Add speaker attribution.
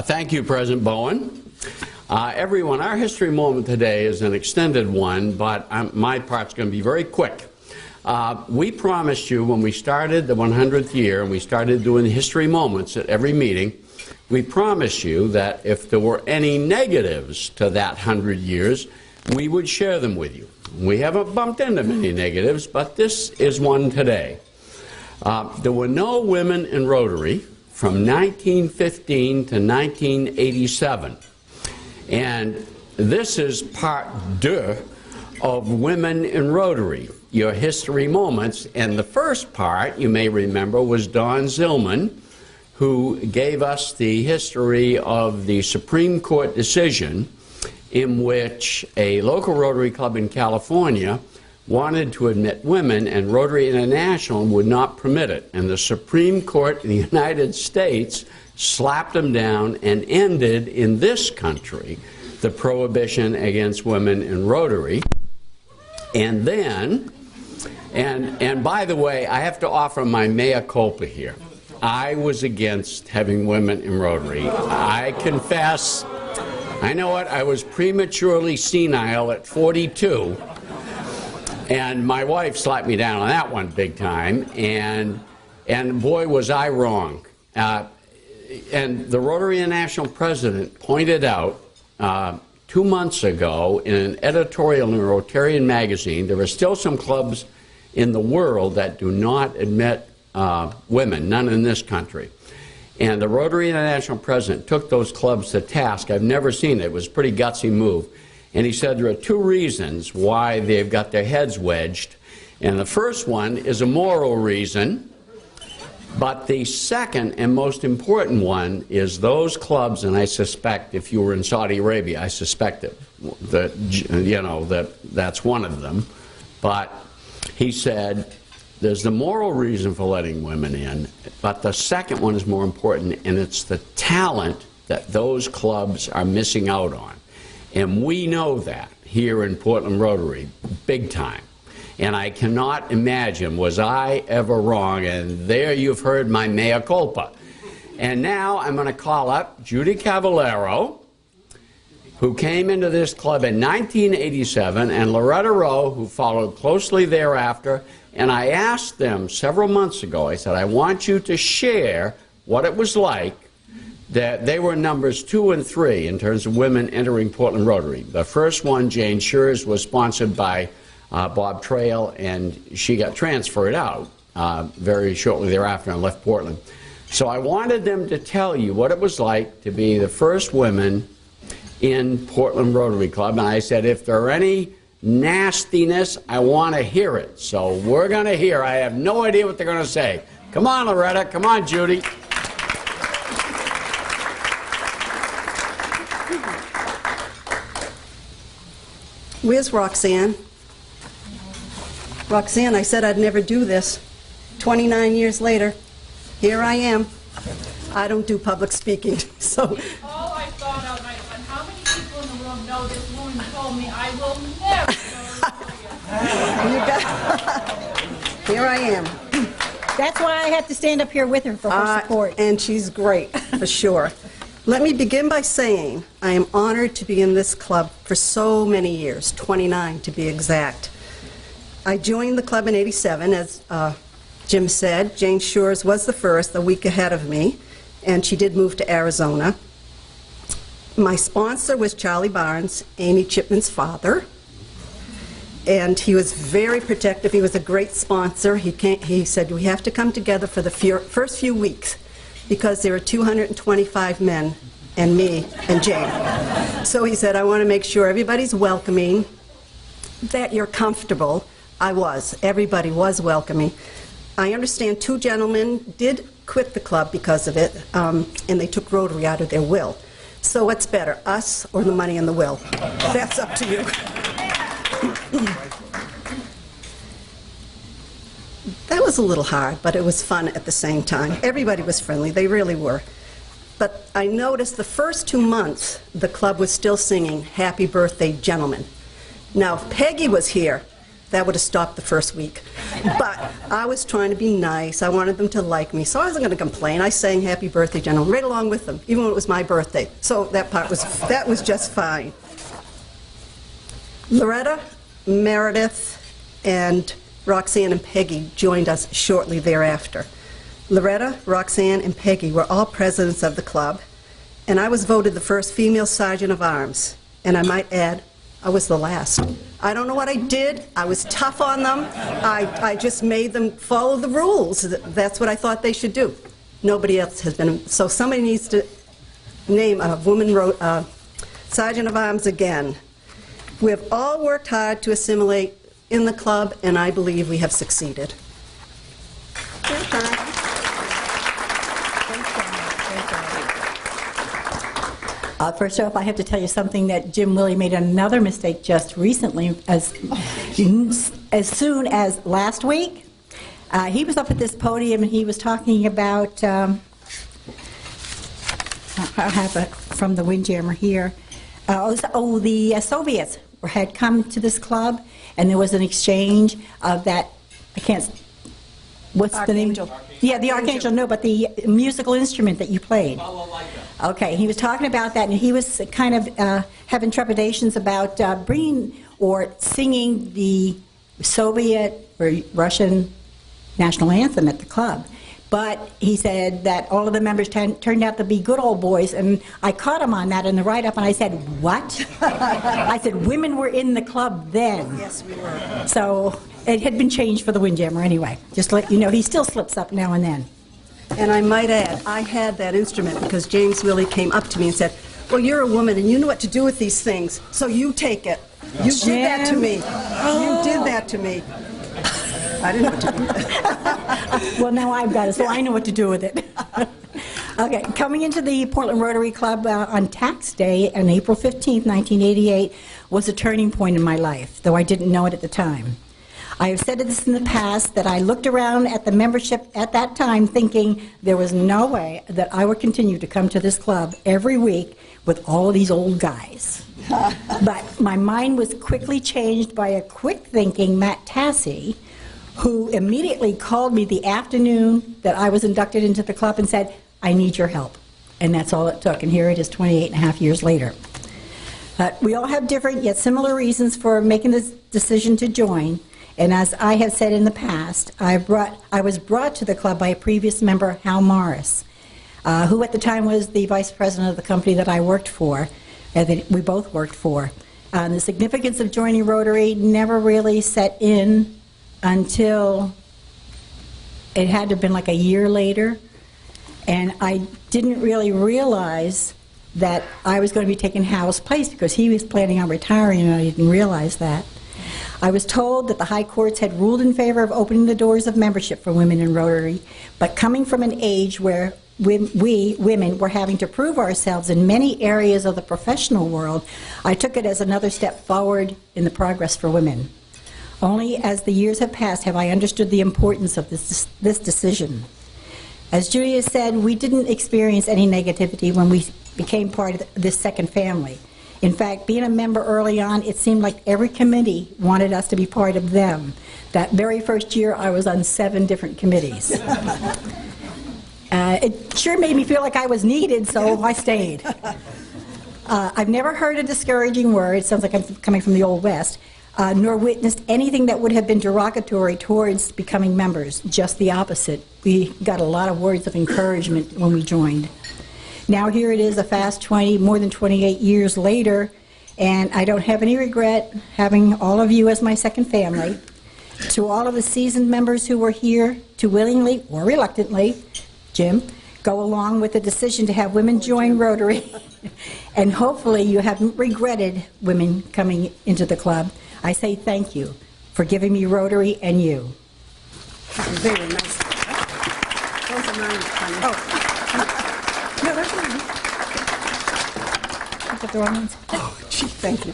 Speaker 1: Thank you, President Bowen. Everyone, our history moment today is an extended one, but my part's going to be very quick. We promised you when we started the 100th year and we started doing history moments at every meeting, we promised you that if there were any negatives to that 100 years, we would share them with you. We haven't bumped into many negatives, but this is one today. There were no women in Rotary from 1915 to 1987. And this is part deux of Women in Rotary, your history moments. And the first part, you may remember, was Don Zillman, who gave us the history of the Supreme Court decision in which a local Rotary club in California wanted to admit women, and Rotary International would not permit it. And the Supreme Court of the United States slapped them down and ended in this country the prohibition against women in Rotary. And then, and by the way, I have to offer my mea culpa here. I was against having women in Rotary. I confess, I know what, I was prematurely senile at 42. And my wife slapped me down on that one big time, and boy, was I wrong. And the Rotary International president pointed out 2 months ago in an editorial in Rotarian magazine, there are still some clubs in the world that do not admit women, none in this country. And the Rotary International president took those clubs to task. I've never seen it. It was a pretty gutsy move. And he said there are two reasons why they've got their heads wedged. And the first one is a moral reason. But the second and most important one is those clubs, and I suspect if you were in Saudi Arabia, I suspect that, you know, that's one of them. But he said there's the moral reason for letting women in, but the second one is more important, and it's the talent that those clubs are missing out on. And we know that here in Portland Rotary, big time. And I cannot imagine, was I ever wrong? And there you've heard my mea culpa. And now I'm going to call up Judy Cavallero, who came into this club in 1987, and Loretta Rowe, who followed closely thereafter. And I asked them several months ago, I said, I want you to share what it was like that they were numbers 2 and 3 in terms of women entering Portland Rotary. The first one, Jane Schurz, was sponsored by Bob Trail, and she got transferred out very shortly thereafter and left Portland. So I wanted them to tell you what it was like to be the first women in Portland Rotary Club, and I said, if there are any nastiness, I want to hear it. So we're going to hear. I have no idea what they're going to say. Come on, Loretta. Come on, Judy.
Speaker 2: Where's Roxanne? Roxanne, I said I'd never do this. 29 years later, here I am. I don't do public speaking, so.
Speaker 3: All I thought of, and how many people in the room know this woman told me I will never go to
Speaker 2: Here I am.
Speaker 4: That's why I had to stand up here with her for her support.
Speaker 2: And she's great, for sure. Let me begin by saying I am honored to be in this club for so many years, 29 to be exact. I joined the club in '87, as Jim said. Jane Schurz was the first, a week ahead of me, and she did move to Arizona. My sponsor was Charlie Barnes, Amy Chipman's father, and he was very protective. He was a great sponsor. He said, we have to come together for the first few weeks because there are 225 men and me and Jane. So he said, I want to make sure everybody's welcoming, that you're comfortable. I was. Everybody was welcoming. I understand 2 gentlemen did quit the club because of it, and they took Rotary out of their will. So what's better, us or the money and the will? That's up to you. That was a little hard, but it was fun at the same time. Everybody was friendly. They really were. But I noticed the first 2 months, the club was still singing Happy Birthday, Gentlemen. Now, if Peggy was here, that would have stopped the first week. But I was trying to be nice. I wanted them to like me, so I wasn't going to complain. I sang Happy Birthday, General, right along with them, even when it was my birthday. So that was just fine. Loretta, Meredith, and Roxanne and Peggy joined us shortly thereafter. Loretta, Roxanne, and Peggy were all presidents of the club, and I was voted the first female sergeant of arms. And I might add, I was the last. I don't know what I did. I was tough on them. I just made them follow the rules. That's what I thought they should do. Nobody else has been. So somebody needs to name a woman sergeant of arms again. We have all worked hard to assimilate in the club, and I believe we have succeeded.
Speaker 4: First off, I have to tell you something that Jim Willey made another mistake just recently. As soon as last week, he was up at this podium and he was talking about, I have it from the Windjammer here, the Soviets had come to this club and there was an exchange of that, what's the name? Yeah, the Archangel, no, but the musical instrument that you played. Okay, he was talking about that, and he was kind of having trepidations about bringing or singing the Soviet or Russian national anthem at the club. But he said that all of the members turned out to be good old boys, and I caught him on that in the write-up, and I said, what? I said, women were in the club then.
Speaker 2: Yes, we were.
Speaker 4: So it had been changed for the Windjammer anyway. Just to let you know, he still slips up now and then.
Speaker 2: And I might add, I had that instrument because James Willey came up to me and said, well, you're a woman and you know what to do with these things, so you take it. You did that to me. You did that to me. I didn't know what to do with it.
Speaker 4: Well, now I've got it, so I know what to do with it. Okay, coming into the Portland Rotary Club on tax day on April 15th, 1988 was a turning point in my life, though I didn't know it at the time. I have said this in the past that I looked around at the membership at that time thinking there was no way that I would continue to come to this club every week with all of these old guys. But my mind was quickly changed by a quick-thinking Matt Tassi, who immediately called me the afternoon that I was inducted into the club and said, I need your help. And that's all it took, and here it is 28 and a half years later. We all have different yet similar reasons for making this decision to join. And as I have said in the past, I was brought to the club by a previous member, Hal Morris, who at the time was the vice president of the company that I worked for, that we both worked for. The significance of joining Rotary never really set in until it had to have been like a year later. And I didn't really realize that I was going to be taking Hal's place because he was planning on retiring, and I didn't realize that. I was told that the high courts had ruled in favor of opening the doors of membership for women in Rotary, but coming from an age where we women were having to prove ourselves in many areas of the professional world, I took it as another step forward in the progress for women. Only as the years have passed have I understood the importance of this decision. As Judy has said, we didn't experience any negativity when we became part of this second family. In fact, being a member early on, it seemed like every committee wanted us to be part of them. That very first year, I was on 7 different committees. It sure made me feel like I was needed, so I stayed. I've never heard a discouraging word, it sounds like I'm coming from the Old West, nor witnessed anything that would have been derogatory towards becoming members. Just the opposite. We got a lot of words of encouragement when we joined. Now here it is, a fast more than 28 years later, and I don't have any regret having all of you as my second family. To all of the seasoned members who were here to willingly or reluctantly, Jim, go along with the decision to have women join Rotary, and hopefully you haven't regretted women coming into the club. I say thank you for giving me Rotary and you.
Speaker 2: Very nice. Those are mine, honey.
Speaker 4: Oh. No, that's fine. I got the wrong ones.
Speaker 2: Oh, gee, thank you.